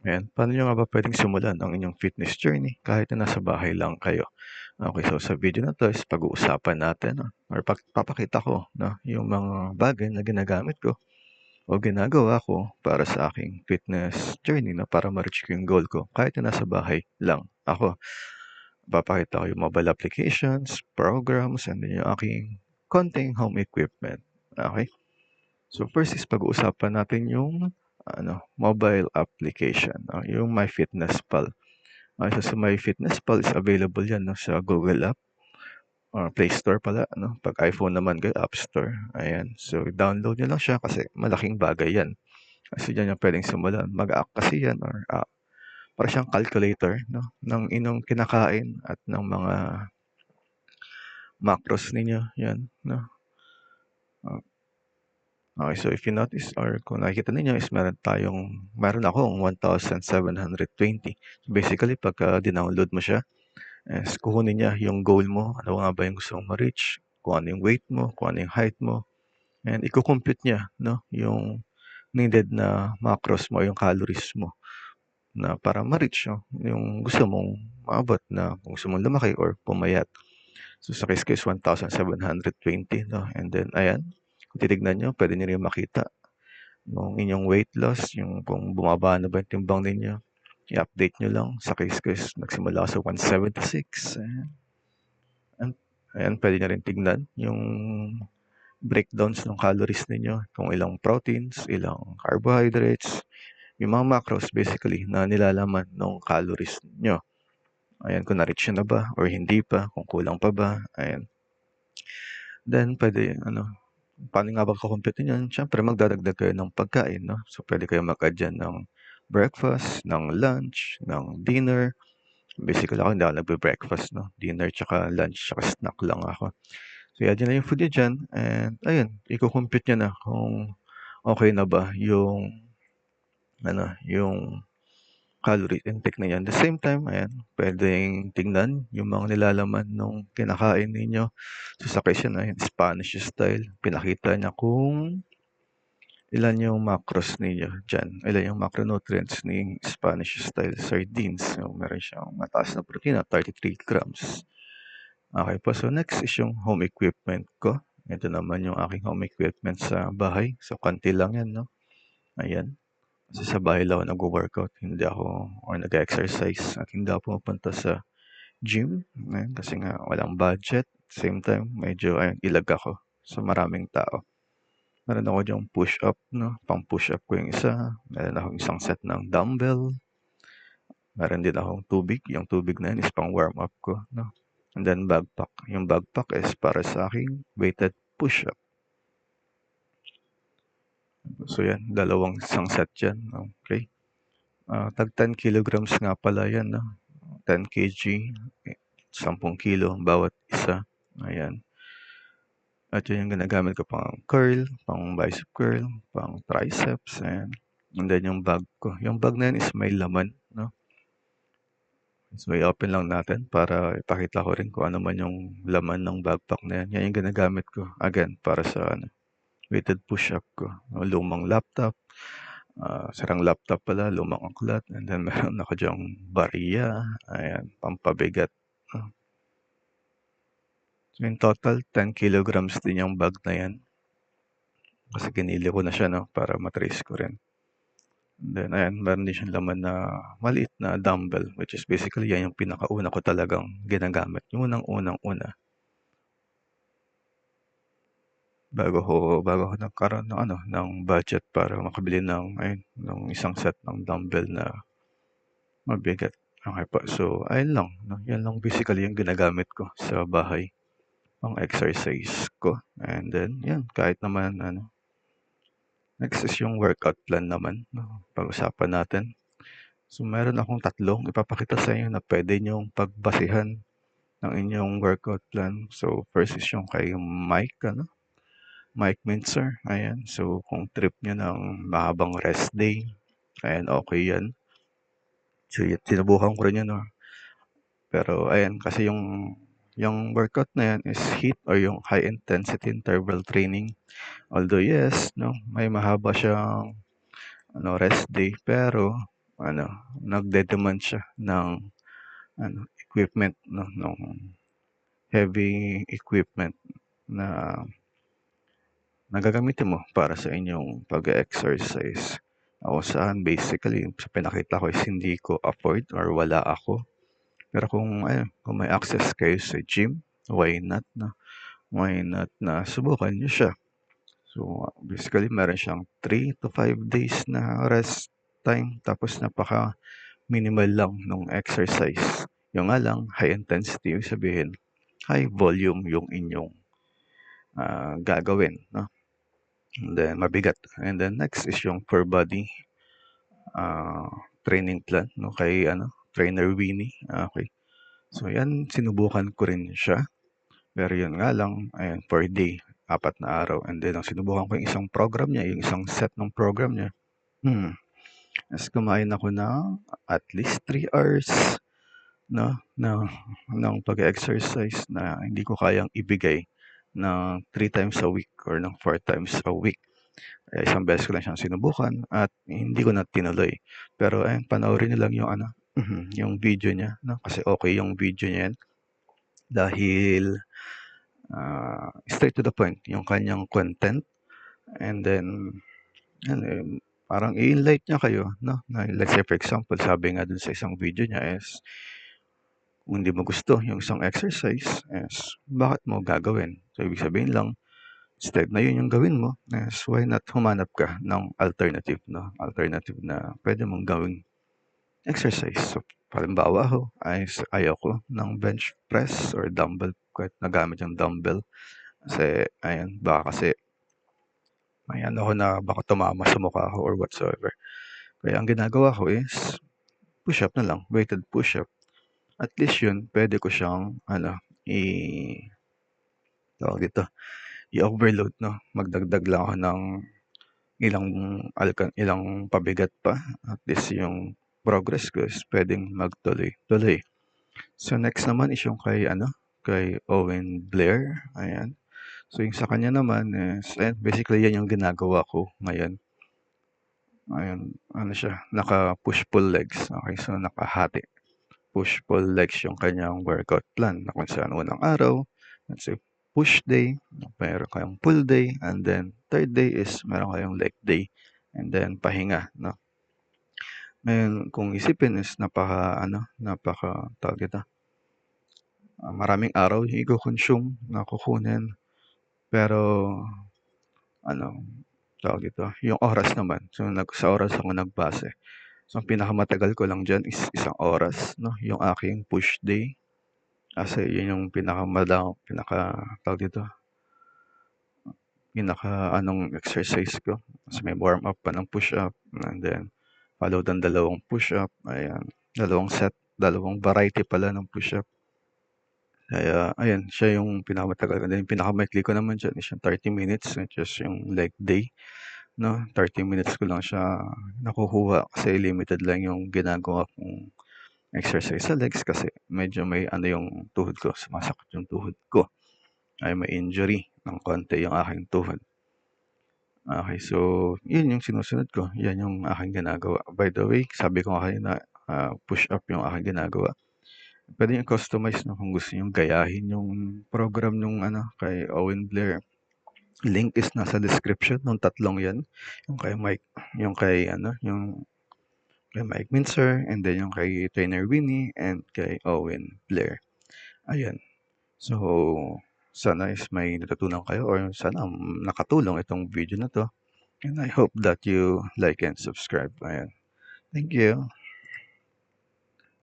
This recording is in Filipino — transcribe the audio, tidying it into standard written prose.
Ayan, paano niyo nga ba puwedeng simulan ang inyong fitness journey kahit na nasa bahay lang kayo? Okay, so sa video na 'to is pag-uusapan natin, or papakita ko 'no, yung mga bagay na ginagamit ko o ginagawa ko para sa aking fitness journey na para ma-reach ko yung goal ko kahit na nasa bahay lang ako. Papakita ko yung mobile applications, programs, and then yung aking konting home equipment, okay. So first is pag-uusapan natin yung mobile application, yung MyFitnessPal. So sa MyFitnessPal is available 'yan 'no, sa Google app or Play Store pala 'no, 'pag iPhone naman kayo App Store, ayan. So download niyo lang siya kasi malaking bagay 'yan. Kasi diyan niyo puwedeng simulan. Mag-a-act kasi 'yan or, para siyang calculator 'no, ng inyong kinakain at ng mga macros ninyo, 'yan 'no. Ah, okey, so if you notice or kung nakikita ninyo is meron akong 1,720. Basically pagka dinownload mo siya is kukunin niya yung goal mo, ano nga ba yung gusto mong ma-reach, kung ano yung weight mo, kung ano yung height mo, and iko-compute niya 'no, yung needed na macros mo, yung calories mo na para ma-reach yung gusto mong maabot na kung gusto mong lumaki or pumayat. So sa case ko is 1,720 'no, and then ayan, kung titignan niyo puwede niyo rin makita yung inyong weight loss, yung kung bumaba na ba yung timbang ninyo, i-update niyo lang. Sa case ko is nagsimula ako sa 176, ayan. Ayan, ayan puwede niyo rin tignan yung breakdowns ng calories ninyo, kung ilang proteins, ilang carbohydrates, yung mga macros basically na nilalaman nung calories niyo. Ayan, kung na-reach niyo na ba or hindi pa, kung kulang pa ba, ayan. Then puwede paano nga ba ko-compute niyan? Siyempre magdadagdag kayo ng pagkain 'no. So puwede kayong mag-add diyan ng breakfast, ng lunch, ng dinner. Basically ako hindi ako nagbe-breakfast 'no, dinner tsaka lunch tsaka snack lang ako. So i-add niyo na yung food niyo diyan and ayun, iko-compute niyo na kung okey na ba yung calorie intake ninyo. At the same time, ayan, puwedeng tignan yung mga nilalaman nung kinakain ninyo. So sa case niyan, ayan, Spanish style, pinakita niya kung ilan yung macros ninyo diyan, ilan yung macronutrients ni Spanish style sardines. So meron siyang mataas na protina, 33 grams. Okey po, so next is yung home equipment ko. Ito naman yung aking home equipment sa bahay. So konti lang 'yan 'no, ayan. Kasi sa bahay lang ako nagwo-workout, hindi ako or nag-e-exercise at hindi ako pumupunta sa gym, ayan, kasi nga walang budget. Same time medyo ayun, ilag ako sa maraming tao. Meron ako diyang push-up 'no, pang-push-up ko yung isa, meron akong isang set ng dumbbell, meron din akong tubig, yung tubig na yun is pang-warm up ko 'no, and then backpack. Yung backpack is para sa aking weighted push-up. So yan, dalawang isang set yan, okey. Tag 10 kilograms nga pala yan 'no, 10 kg, 10 kilo bawat isa, ayan. At yun yung ginagamit ko pang curl, pang bicep curl, pang triceps, ayan. And then yung bag ko, yung bag na yun is may laman 'no. So i-open lang natin para ipakita ko rin kung ano man yung laman ng backpack na yan. Yan yung ginagamit ko, again para sa weighted push-up ko. Lumang laptop, sirang laptop pala, lumang aklat, and then meron ako diyang barya, ayan, pampabigat. So in total, 10 kilograms din yung bag na yan. Kasi kinili ko na siya 'no, para ma-trace ko rin. And then ayan, meron din siyang laman na maliit na dumbbell, which is basically yan yung pinakauna ko talagang ginagamit, yung unang-unang-una. Bago ako nagkaroon ng budget para makabili ng isang set ng dumbbell na mabigat. Okey po, so ayun lang 'no, yan lang basically yung ginagamit ko sa bahay, pang-exercise ko. And then yan, kahit naman next is yung workout plan naman 'no, pag-usapan natin. So meron akong tatlong ipapakita sa inyo na puwede niyong pagbasehan ng inyong workout plan. So first is yung kay Mike Mentzer, ayan. So kung trip niyo ng mahabang rest day, ayan, okey yan. So sinubukan ko rin yan 'no, pero ayan kasi yung workout na yan is HIIT or yung high intensity interval training. Although yes 'no, may mahaba siyang rest day, pero nagde-demand siya ng equipment, no, nung heavy equipment na gagamitin mo para sa inyong pag-e-exercise. Ako saan basically sa pinakita ko is hindi ko afford or wala ako. Pero kung may access kayo sa gym, why not, no? Why not na subukan niyo siya. So basically meron siyang 3 to 5 days na rest time, tapos napaka-minimal lang nung exercise. Yung nga lang, high intensity, yung sabihin, high volume yung inyong gagawin, no? And then mabigat. And then next is yung per body training plan, no, kay Trainer Winnie. Okay. So yan, sinubukan ko rin siya. Pero yun nga lang, ayan, per day, 4 na araw. And then ang sinubukan ko yung isang program niya, yung isang set ng program niya. As kumain ako ng at least 3 hours, no, ng pag-exercise na hindi ko kayang ibigay ng 3 times a week or ng 4 times a week. Isang beses ko lang siyang sinubukan at hindi ko na tinuloy. Pero ayun, panoorin niyo lang yung yung video niya, no? Kasi okay yung video niya yan. Dahil straight to the point yung kanyang content. And then parang i-enlight niya kayo, no? Na, let's say for example, sabi nga dun sa isang video niya is, kung hindi mo gusto yung isang exercise, is bakit mo gagawin? So ibig sabihin lang, instead na yun yung gawin mo, is why not humanap ka ng alternative, no? Alternative na pwede mong gawing exercise. So halimbawa ako, ayaw ko ng bench press or dumbbell, kahit nagamit yung dumbbell. Kasi ayan, baka kasi may ako na baka tumama sa mukha ko or whatsoever. Kaya ang ginagawa ko is push-up na lang, weighted push-up. At least yun, pwede ko siyang i-overload, no? Magdagdag lang ako ng ilang pabigat pa. At least yung progress ko is pwedeng magtuloy-tuloy. So next naman is yung kay Owen Blair. Ayan. So yung sa kanya naman is, basically yan yung ginagawa ko ngayon. Ayun, siya, naka-push-pull legs. Okay, so nakahati. Push-pull legs yung kanyang workout plan na kung saan unang araw, let's say push day, meron kayong pull day, and then third day is meron kayong leg day, and then pahinga, no? Ngayon, kung isipin is maraming araw yung i-consume na kukunin, pero yung oras naman. So sa oras ako nagbase. So ang pinakamatagal ko lang diyan is 1 oras, no, yung aking push day. Kasi yun yung pinaka exercise ko. Kasi may warm up pa ng push up, and then followed ng 2 push up. Ayan, 2 set, 2 variety pala ng push up. Kaya ayan, siya yung pinakamatagal ko. Then yung pinakamaikli ko naman diyan is yung 30 minutes, which is yung leg day, no? 30 minutes ko lang siya nakukuha kasi limited lang yung ginagawa kong exercise sa legs kasi medyo may yung tuhod ko, sumasakit yung tuhod ko. Ay may injury ng konti yung aking tuhod. Okay, so yun yung sinusunod ko. Yan yung aking ginagawa. By the way, sabi ko kanina, push up yung aking ginagawa. Pwede yung customize, no, kung gusto nyo gayahin yung program nung kay Owen Blair. Link is nasa description ng 3 yan. Yung kay Mike, yung kay Mike Mincer, and then yung kay Trainer Winnie, and kay Owen Blair. Ayan. So, sana is may natutunan kayo or sana nakatulong itong video na to. And I hope that you like and subscribe. Ayan. Thank you.